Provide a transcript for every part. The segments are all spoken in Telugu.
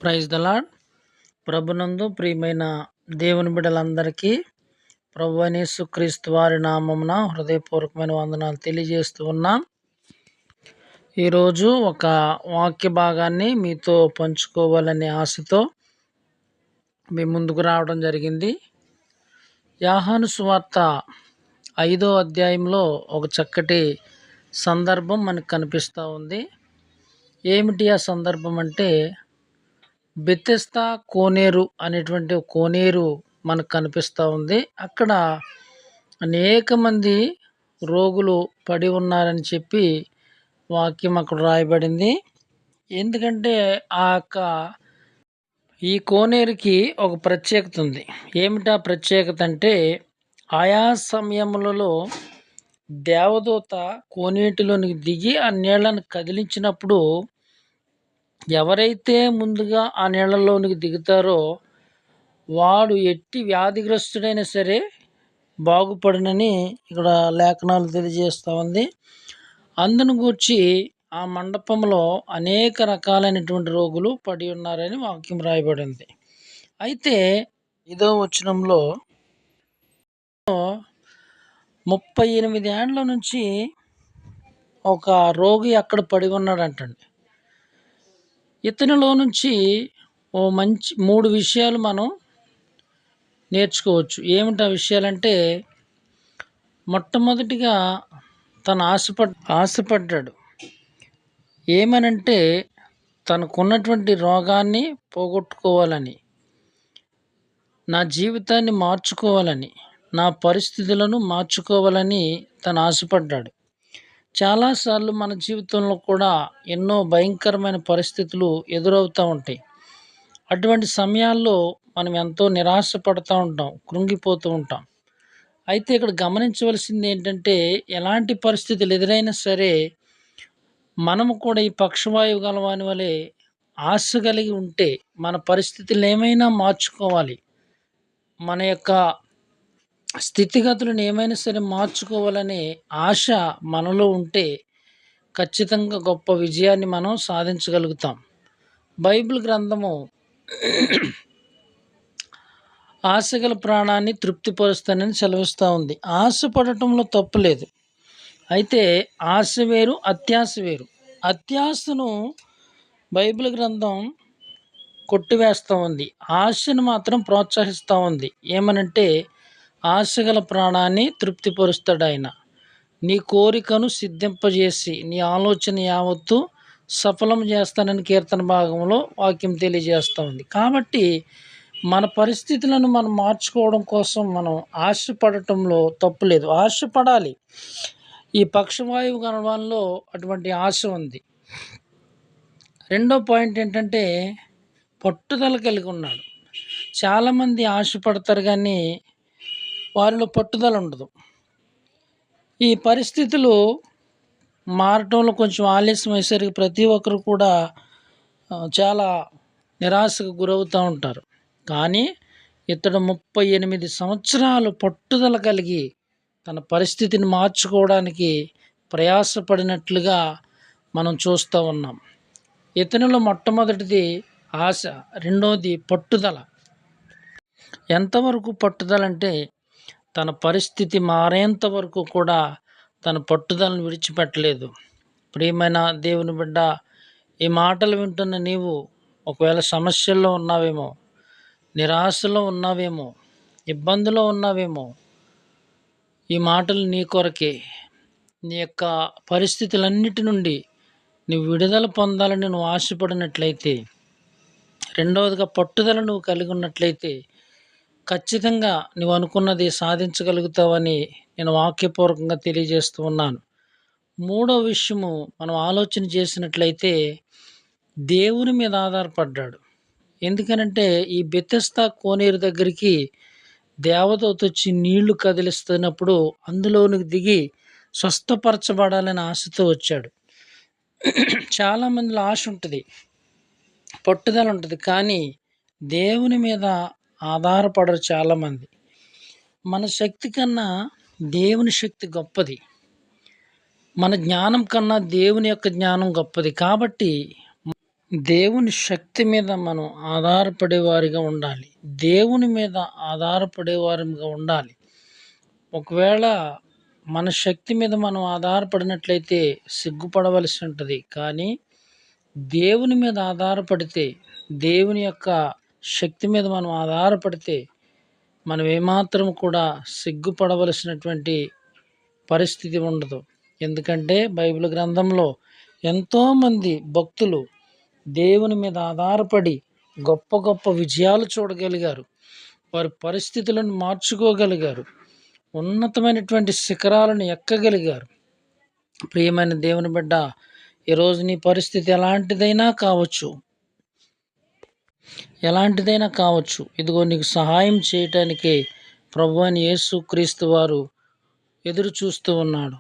Praise the lord. ప్రభునందు ప్రియమైన దేవుని బిడ్డలందరికీ ప్రభువైన యేసుక్రీస్తు వారి నామమున హృదయపూర్వకమైన వందనాలు తెలియజేస్తూ ఉన్నాం. ఈరోజు ఒక వాక్య భాగాన్ని మీతో పంచుకోవాలనే ఆశతో మీ ముందుకు రావడం జరిగింది. యోహాను సువార్త 5వ అధ్యాయంలో ఒక చక్కటి సందర్భం మనకు కనిపిస్తూ ఉంది. ఏమిటి ఆ సందర్భం అంటే, బెతెస్దా కోనేరు అనేటువంటి కోనేరు మనకు కనిపిస్తూ ఉంది. అక్కడ అనేక మంది రోగులు పడి ఉన్నారని చెప్పి వాక్యం అక్కడ రాయబడింది. ఎందుకంటే ఈ కోనేరుకి ఒక ప్రత్యేకత ఉంది. ఏమిటా ప్రత్యేకత అంటే, ఆయా సమయములలో దేవదూత కోనేటిలోనికి దిగి ఆ నీళ్లను కదిలించినప్పుడు ఎవరైతే ముందుగా ఆ నీళ్ళలోనికి దిగుతారో వాడు ఎట్టి వ్యాధిగ్రస్తుడైనా సరే బాగుపడినని ఇక్కడ లేఖనాలు తెలియజేస్తూ ఉంది. అందును గూర్చి ఆ మండపంలో అనేక రకాలైనటువంటి రోగులు పడి ఉన్నారని వాక్యం రాయబడింది. అయితే 5వ వచనంలో 38 ఏండ్ల నుంచి ఒక రోగి అక్కడ పడి ఉన్నాడంటండి. ఇతనిలో నుంచి ఓ మంచి 3 విషయాలు మనం నేర్చుకోవచ్చు. ఏమిటి ఆ విషయాలంటే, మొట్టమొదటిగా తను ఆశపడ్డాడు. ఏమనంటే, తనకున్నటువంటి రోగాన్ని పోగొట్టుకోవాలని, నా జీవితాన్ని మార్చుకోవాలని, నా పరిస్థితులను మార్చుకోవాలని తను ఆశపడ్డాడు. చాలాసార్లు మన జీవితంలో కూడా ఎన్నో భయంకరమైన పరిస్థితులు ఎదురవుతూ ఉంటాయి. అటువంటి సమయాల్లో మనం ఎంతో నిరాశపడుతూ ఉంటాం, కృంగిపోతూ ఉంటాం. అయితే ఇక్కడ గమనించవలసింది ఏంటంటే, ఎలాంటి పరిస్థితులు ఎదురైనా సరే మనము కూడా ఈ పక్షవాయువు గలవాని వలె ఆశ కలిగి ఉంటే మన పరిస్థితులు ఏమైనా మార్చుకోవాలి, మన యొక్క స్థితిగతులను ఏమైనా సరే మార్చుకోవాలనే ఆశ మనలో ఉంటే ఖచ్చితంగా గొప్ప విజయాన్ని మనం సాధించగలుగుతాం. బైబిల్ గ్రంథము ఆశగల ప్రాణాన్ని తృప్తిపరుస్తానని సెలవిస్తూ ఉంది. ఆశపడటంలో తప్పు లేదు. అయితే ఆశ వేరు, అత్యాశ వేరు. అత్యాశను బైబిల్ గ్రంథం కొట్టివేస్తూ ఉంది, ఆశను మాత్రం ప్రోత్సహిస్తూ ఉంది. ఏమనంటే, ఆశగల ప్రాణాన్ని తృప్తిపరుస్తాడు ఆయన. నీ కోరికను సిద్ధింపజేసి నీ ఆలోచన యావత్తు సఫలం చేస్తానని కీర్తన భాగంలో వాక్యం తెలియజేస్తూ ఉంది. కాబట్టి మన పరిస్థితులను మనం మార్చుకోవడం కోసం మనం ఆశపడటంలో తప్పు లేదు, ఆశపడాలి. ఈ పక్షవాయువు గణవాల్లో అటువంటి ఆశ ఉంది. రెండో పాయింట్ ఏంటంటే, పట్టుదల కలిగి ఉన్నాడు. చాలామంది ఆశపడతారు కానీ వారిలో పట్టుదల ఉండదు. ఈ పరిస్థితులు మారటంలో కొంచెం ఆలస్యం అయ్యేసరికి ప్రతి ఒక్కరు కూడా చాలా నిరాశకు గురవుతూ ఉంటారు. కానీ ఇతడు 38 సంవత్సరాలు పట్టుదల కలిగి తన పరిస్థితిని మార్చుకోవడానికి ప్రయాసపడినట్లుగా మనం చూస్తూ ఉన్నాం. ఇతనిలో మొట్టమొదటిది ఆశ, రెండోది పట్టుదల. ఎంతవరకు పట్టుదల అంటే, తన పరిస్థితి మారేంత వరకు కూడా తన పట్టుదలను విడిచిపెట్టలేదు. ప్రియమైన దేవుని బిడ్డ, ఈ మాటలు వింటున్న నీవు ఒకవేళ సమస్యల్లో ఉన్నావేమో, నిరాశలో ఉన్నావేమో, ఇబ్బందులో ఉన్నావేమో, ఈ మాటలు నీ కొరకే. నీ యొక్క పరిస్థితులన్నిటి నుండి నువ్వు విడుదల పొందాలని నువ్వు ఆశపడినట్లయితే, రెండవదిగా పట్టుదల నువ్వు కలిగి ఉన్నట్లయితే ఖచ్చితంగా నువ్వు అనుకున్నది సాధించగలుగుతావని నేను వాక్యపూర్వకంగా తెలియజేస్తూ ఉన్నాను. మూడో విషయము మనం ఆలోచన చేసినట్లయితే, దేవుని మీద ఆధారపడ్డాడు. ఎందుకనంటే, ఈ బెతెస్దా కోనేరు దగ్గరికి దేవదూత వచ్చి నీళ్లు కదిలిస్తున్నప్పుడు అందులోనికి దిగి స్వస్థపరచబడాలని ఆశతో వచ్చాడు. చాలామందిలో ఆశ ఉంటుంది, పట్టుదల ఉంటుంది, కానీ దేవుని మీద ఆధారపడరు చాలామంది. మన శక్తి కన్నా దేవుని శక్తి గొప్పది. మన జ్ఞానం కన్నా దేవుని యొక్క జ్ఞానం గొప్పది. కాబట్టి దేవుని శక్తి మీద మనం ఆధారపడే వారిగా ఉండాలి. దేవుని మీద ఆధారపడే వారిగా ఉండాలి. ఒకవేళ మన శక్తి మీద మనం ఆధారపడినట్లయితే సిగ్గుపడవలసి ఉంటుంది. కానీ దేవుని మీద ఆధారపడితే, దేవుని యొక్క శక్తి మీద మనం ఆధారపడితే, మనం ఏమాత్రం కూడా సిగ్గుపడవలసినటువంటి పరిస్థితి ఉండదు. ఎందుకంటే బైబిల్ గ్రంథంలో ఎంతోమంది భక్తులు దేవుని మీద ఆధారపడి గొప్ప గొప్ప విజయాలు చూడగలిగారు. వారి పరిస్థితులను మార్చుకోగలిగారు. ఉన్నతమైనటువంటి శిఖరాలను ఎక్కగలిగారు. ప్రియమైన దేవుని బిడ్డ, ఈరోజు నీ పరిస్థితి ఎలాంటిదైనా కావచ్చు. ఇదిగో నీకు సహాయం చేయటానికి ప్రభువైన యేసుక్రీస్తు వారు ఎదురు చూస్తూ ఉన్నాడు.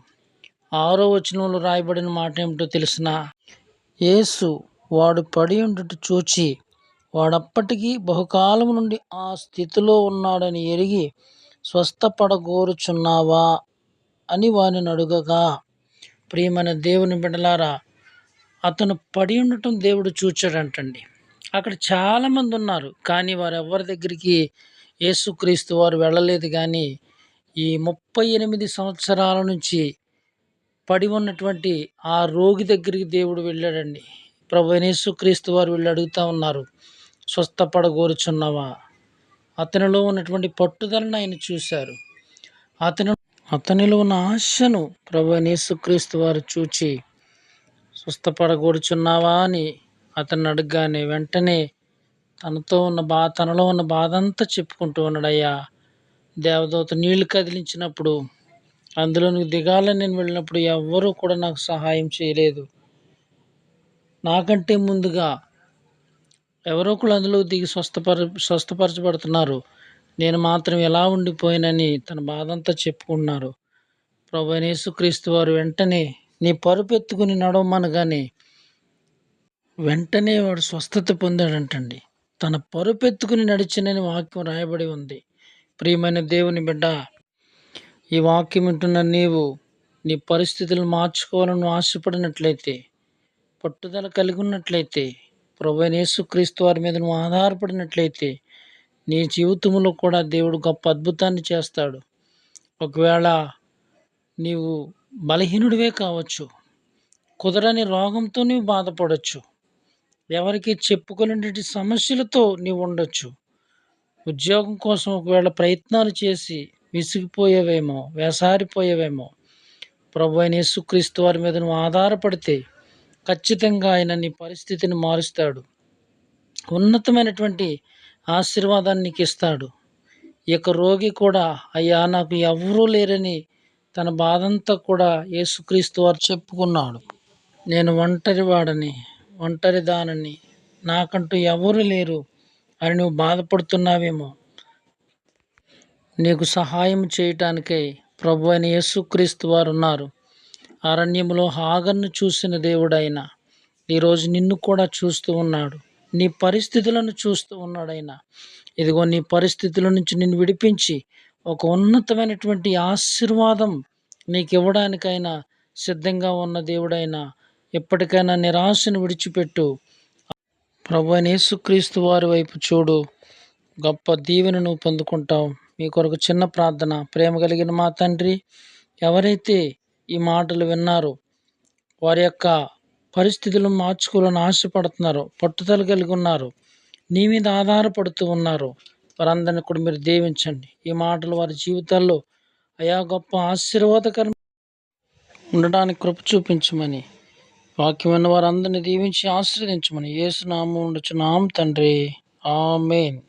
6వ వచనంలో రాయబడిన మాట ఏమిటో తెలిసిన, యేసు వాడు పడి ఉండుట చూచి వాడప్పటికీ బహుకాలం నుండి ఆ స్థితిలో ఉన్నాడని ఎరిగి స్వస్థపడగోరుచున్నావా అని వారిని అడుగగా, ప్రియమైన దేవుని బిడ్డలారా, అతను పడి ఉండటం దేవుడు చూచాడంటండి. అక్కడ చాలామంది ఉన్నారు, కానీ వారెవ్వరి దగ్గరికి యేసుక్రీస్తు వారు వెళ్ళలేదు. కానీ ఈ 38 సంవత్సరాల నుంచి పడి ఉన్నటువంటి ఆ రోగి దగ్గరికి దేవుడు వెళ్ళాడండి. ప్రభువైన యేసుక్రీస్తు వారు వెళ్ళి అడుగుతా ఉన్నారు, స్వస్థపడగోరుచున్నావా? అతనిలో ఉన్నటువంటి పట్టుదలను ఆయన చూశారు. అతనిలో ఉన్న ఆశను ప్రభువైన యేసుక్రీస్తు వారు చూచి, స్వస్థపడగోరుచున్నావా అని అతన్ని అడగగానే వెంటనే తనలో ఉన్న బాధ అంతా చెప్పుకుంటూ ఉన్నాడు. అయ్యా, దేవదూత నీళ్లు కదిలించినప్పుడు అందులోనికి దిగాలని నేను వెళ్ళినప్పుడు ఎవ్వరూ కూడా నాకు సహాయం చేయలేదు. నాకంటే ముందుగా ఎవరో ఒకళ్ళు అందులో దిగి స్వస్థపరచబడుతున్నారు. నేను మాత్రం ఎలా ఉండిపోయినని తన బాధ అంతా చెప్పుకున్నారు. ప్రభువైన యేసుక్రీస్తు వారు వెంటనే నీ పరుపెత్తుకుని నడవమనగానే వెంటనే వాడు స్వస్థత పొందాడంటండి. తన పరుపెత్తుకుని నడిచినని వాక్యం రాయబడి ఉంది. ప్రియమైన దేవుని బిడ్డ, ఈ వాక్యం వింటున్న నీవు నీ పరిస్థితులను మార్చుకోవాలని ఆశపడినట్లయితే, పట్టుదల కలిగి ఉన్నట్లయితే, ప్రభువైన యేసుక్రీస్తు వారి మీద నువ్వు ఆధారపడినట్లయితే, నీ జీవితంలో కూడా దేవుడు గొప్ప అద్భుతాన్ని చేస్తాడు. ఒకవేళ నీవు బలహీనుడివే కావచ్చు, కుదరని రోగంతో నీవు బాధపడవచ్చు, ఎవరికి చెప్పుకునేటువంటి సమస్యలతో నీవు ఉండొచ్చు, ఉద్యోగం కోసం ఒకవేళ ప్రయత్నాలు చేసి విసిగిపోయేవేమో, వేసారిపోయేవేమో. ప్రభువైన యేసుక్రీస్తు వారి మీద నువ్వు ఆధారపడితే ఖచ్చితంగా ఆయన నీ పరిస్థితిని మారుస్తాడు. ఉన్నతమైనటువంటి ఆశీర్వాదాన్ని నీకు ఇస్తాడు. ఈ యొక్క రోగి కూడా, అయ్యా నాకు ఎవరూ లేరని తన బాధంతా కూడా యేసుక్రీస్తు వారు చెప్పుకున్నాడు. నేను ఒంటరి దానని, నాకంటూ ఎవరు లేరు అని నువ్వు బాధపడుతున్నావేమో. నీకు సహాయం చేయటానికై ప్రభువైన యేసుక్రీస్తు వారు ఉన్నారు. అరణ్యములో హాగర్ను చూసిన దేవుడైన ఈరోజు నిన్ను కూడా చూస్తూ ఉన్నాడు. నీ పరిస్థితులను చూస్తూ ఉన్నాడు ఆయన. ఇదిగో నీ పరిస్థితుల నుంచి నిన్ను విడిపించి ఒక ఉన్నతమైనటువంటి ఆశీర్వాదం నీకు ఇవ్వడానికైనా సిద్ధంగా ఉన్న దేవుడైనా, ఎప్పటికైనా నిరాశను విడిచిపెట్టు. ప్రభువైన యేసుక్రీస్తు వారి వైపు చూడు, గొప్ప దీవెన నువ్వు పొందుకుంటావు. మీ కొరకు చిన్న ప్రార్థన. ప్రేమ కలిగిన మా తండ్రి, ఎవరైతే ఈ మాటలు విన్నారో, వారి యొక్క పరిస్థితులను మార్చుకోవాలని ఆశపడుతున్నారో, పట్టుదల కలిగి ఉన్నారు, నీ మీద ఆధారపడుతూ ఉన్నారు, వారందరినీ కూడా మీరు దీవించండి. ఈ మాటలు వారి జీవితాల్లో అయా గొప్ప ఆశీర్వాదకరం ఉండడానికి కృప చూపించమని, వాక్యమైన వారందరినీ దీవించి ఆశీర్వదించమని యేసు నామమున అడుగుచున్నాము తండ్రి. ఆమేన్.